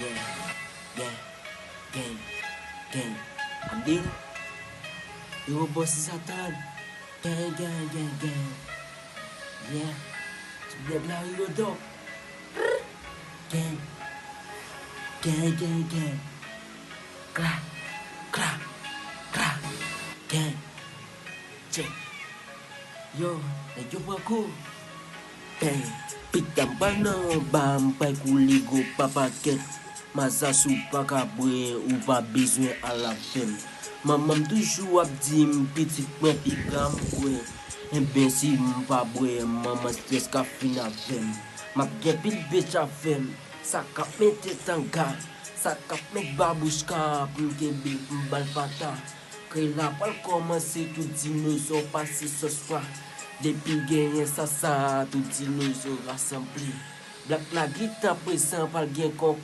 Yeah, yeah, gang, gang. Ambil, your boss is Satan. Gang, gang, gang, gang. Yeah, sebelah belah you dog. Gang, gang, gang, gang. Klah, klah, klah. Gang, check. Yo, nak jumpa aku. Gang, pitam panang bampai kuligo papaket. Masa soupa kabwe ou pas besoin à la fin. Maman toujours a dit petit point pigam kwe. Ben si m'pa bwe maman stress ka fin avem. Ma bien pil bitch avem. Sa kap mette tanga. Sa kap met babouchka pour be m'bal fata. Que la pal commencer tout dinosaure passer ce soir. Depuis gagné ça tout dinosaure rassemblé. Black la guitare présent par gain concours.